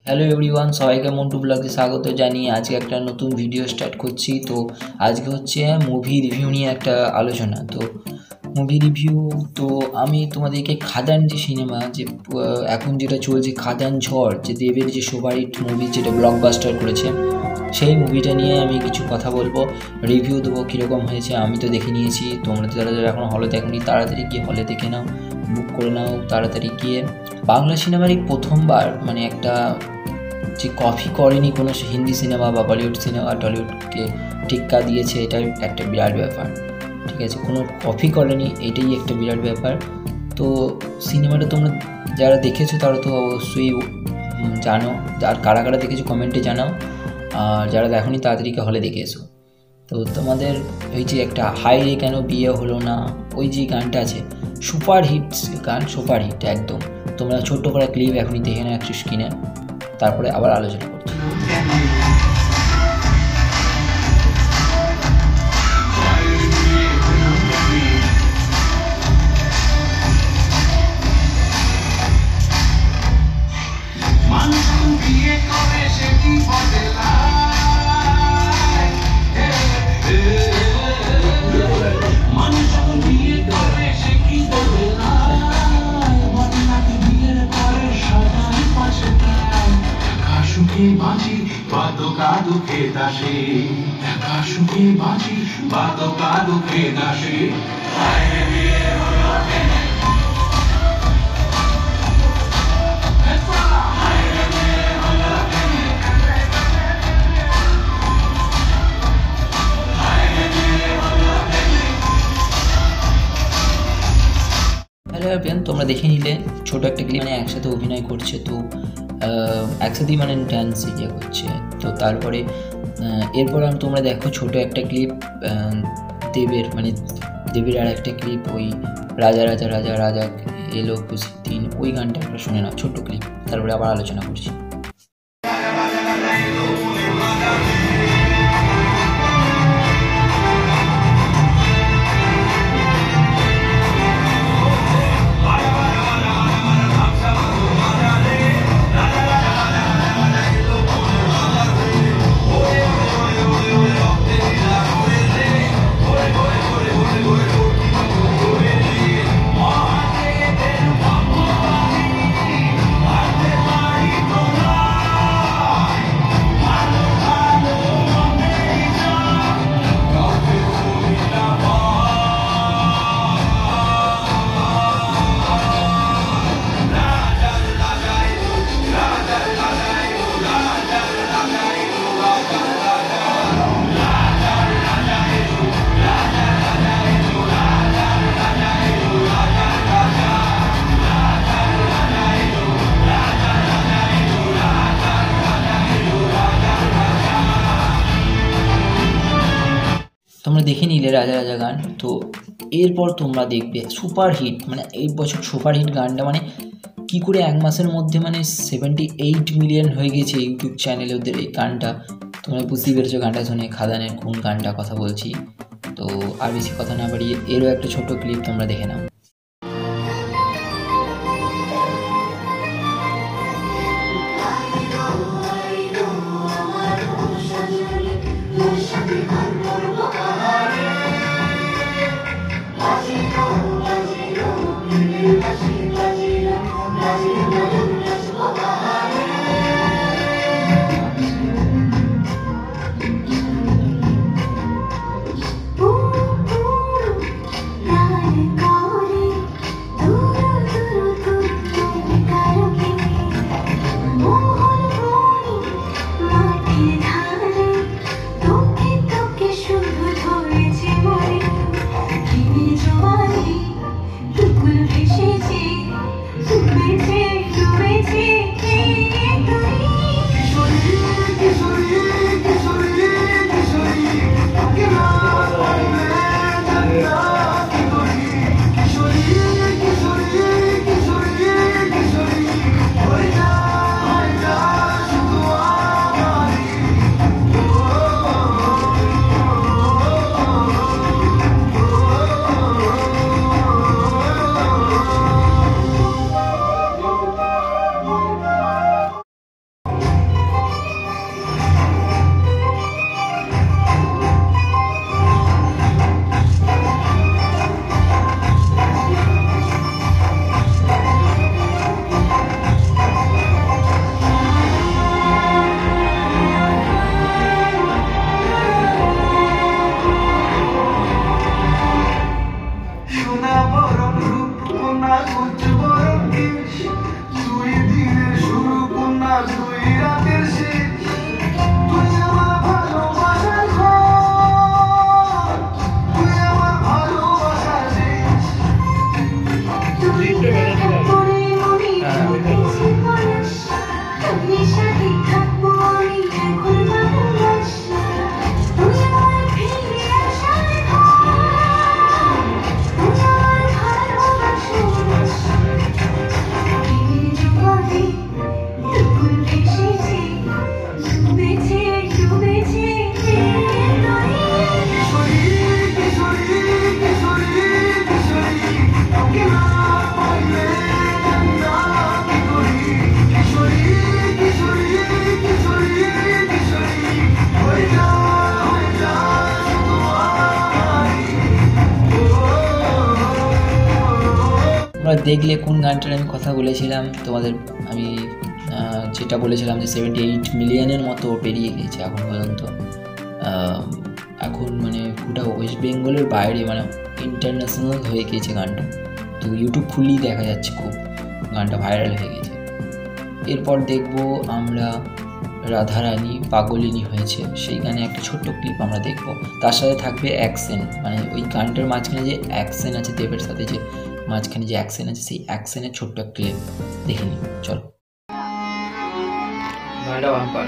Hello everyone, সবাইকে মন্টু ব্লগে স্বাগত জানিয়ে আজকে একটা নতুন ভিডিও স্টার্ট করছি। তো আজকে হচ্ছে মুভি রিভিউ নিয়ে একটা আলোচনা। তো মুভি রিভিউ, তো আমি তোমাদেরকে খাদান যে সিনেমা যে এখন যেটা চলছে, খাদান ঝড়, যে দেবের যে সুপারহিট মুভি যেটা ব্লকবাস্টার করেছে, সেই মুভিটা নিয়ে আমি কিছু কথা বলবো, রিভিউ দেবো কীরকম হয়েছে। আমি তো দেখে নিয়েছি, তোমরা যারা যারা এখন হলে দেখোনি তাড়াতাড়ি গিয়ে হলে দেখে নাও, বুক করে নাও তাড়াতাড়ি গিয়ে। বাংলা সিনেমার এই প্রথমবার মানে একটা যে কপি করেনি কোনো হিন্দি সিনেমা বা বলিউড সিনেমা টলিউডকে টিক্কা দিয়েছে, এটাই একটা বিরাট ব্যাপার। ঠিক আছে, কোনো কপি করেনি, এটাই একটা বিরাট ব্যাপার। তো সিনেমাটা তোমরা যারা দেখেছো তারা তো অবশ্যই জানো, আর কারা কারা দেখেছো কমেন্টে জানাও, আর যারা দেখোনি তাড়াতাড়ি হলে দেখে এসো। তো তোমাদের ওই যে একটা হাই রে কেন বিয়ে হলো না, ওই যে গানটা আছে, সুপার হিট গান, সুপার হিট একদম। তোমরা ছোট্ট করে ক্লিপ এখনই দেখে নাও একটু স্ক্রিনে, তারপরে আবার আলোচনা করছি। বাজি বাদকা দুঃখে দাসে, একা সুখে বাজি বাদকা দুঃখে দাসে। হ্যালো এভরিওয়ান, তোমরা দেখে নিলে ছোট একটা ক্লিপ, মানে একসাথে অভিনয় করছে, তো একসাথেই মানে ডান্স ইয়ে করছে। তো তারপরে এরপর তোমরা দেখো ছোট একটা ক্লিপ দেবের, মানে দেবের আর একটা ক্লিপ, ওই রাজা রাজা রাজা রাজা এলো খুশির দিন, ওই গানটা একটা শুনে নাও, ছোট্ট ক্লিপ, তারপরে আবার আলোচনা করছি। তোমরা দেখে নিলে রাজা রাজা গান। তো এরপর তোমরা দেখবে সুপার হিট, মানে এই বছর সুপার হিট গানটা, মানে কি করে এক মাসের মধ্যে মানে 78 মিলিয়ন হয়ে গেছে ইউটিউব চ্যানেলে ওদের এই গানটা। তোমরা বুঝতেই পেরেছো গানটা শুনে খাদানের কোন গানটা কথা বলছি। তো আর বেশি কথা না বাড়িয়ে এরও একটা ছোট ক্লিপ তোমরা দেখে নাও। দেখলে কোন গানটার আমি কথা বলেছিলাম তোমাদের, আমি যেটা বলেছিলাম যে 78 মিলিয়নের মতো পেরিয়ে গেছে এখন পর্যন্ত। এখন মানে গোটা ওয়েস্ট বেঙ্গলের বাইরে মানে ইন্টারন্যাশনাল হয়ে গিয়েছে গানটা। তো ইউটিউব খুললেই দেখা যাচ্ছে খুব গানটা ভাইরাল হয়ে গেছে। এরপর দেখব আমরা রাধারানী পাগলিনী হয়েছে, সেই গানে একটা ছোট্ট ক্লিপ আমরা দেখব। তার সাথে থাকবে অ্যাকশন, মানে ওই গানটার মাঝখানে যে অ্যাকশন আছে, দেবের সাথে যে মাঝখানে যে অ্যাকশন আছে, সেই অ্যাকশনের ছোট্ট ক্লিপ দেখে নিই। চলো গানটা বাম্পার।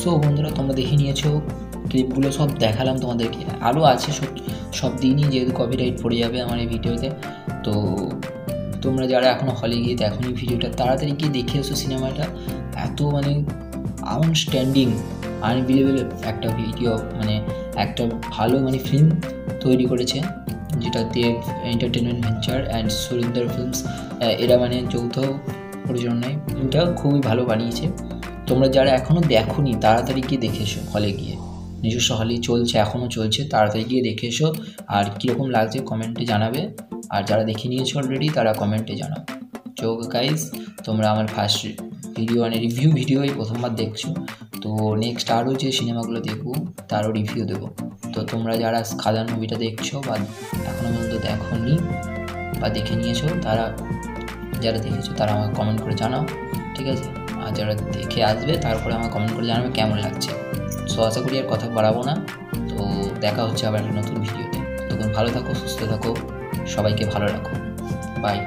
সো বন্ধুরা, তোমরা দেখে নিয়েছো ক্লিপগুলো, সব দেখালাম তোমাদেরকে। আরও আছে সব দিনই, যেহেতু কপিরাইট পড়ে যাবে আমার এই ভিডিওতে। তো তোমরা যারা এখনও হলে গিয়ে দেখোনি ভিডিওটা, তাড়াতাড়ি গিয়ে দেখে এসো সিনেমাটা। এত মানে আউটস্ট্যান্ডিং আনবিলিভেবল একটা ভিডিও, মানে একটা ভালো মানে ফিল্ম তৈরি করেছে, যেটা Dev entertainment venture and Surinder films, এরা মানে যৌথ পরিচালনায় ফিল্মটা খুবই ভালো বানিয়েছে। তোমরা যারা এখনও দেখোনি তাড়াতাড়ি গিয়ে দেখে এসো হলে গিয়ে, নিজস্ব হলেই চলছে, এখনও চলছে, তাড়াতাড়ি গিয়ে দেখে এসো। আর কীরকম লাগছে কমেন্টে জানাবে, আর যারা দেখে নিয়েছো অলরেডি তারা কমেন্টে জানাও। তো গাইজ, তোমরা আমার ফার্স্ট ভিডিও মানে রিভিউ ভিডিওই প্রথমবার দেখছো, তো নেক্সট আরও যে সিনেমাগুলো দেখবো তারও রিভিউ দেবো। তো তোমরা যারা খাদান মুভিটা দেখছো বা এখনও পর্যন্ত দেখোনি বা দেখে নিয়েছো, যারা দেখেছো তারা আমাকে কমেন্ট করে জানাও, ঠিক আছে? আর যারা দেখে আসবে তারপরে আমাকে কমেন্ট করে জানাবে কেমন লাগছে। সো আশা করি আর কথা বাড়াবো না, তো দেখা হচ্ছে আবার একটা নতুন ভিডিওতে। তখন ভালো থাকো, সুস্থ থাকো, সবাইকে ভালো রাখো, বাই।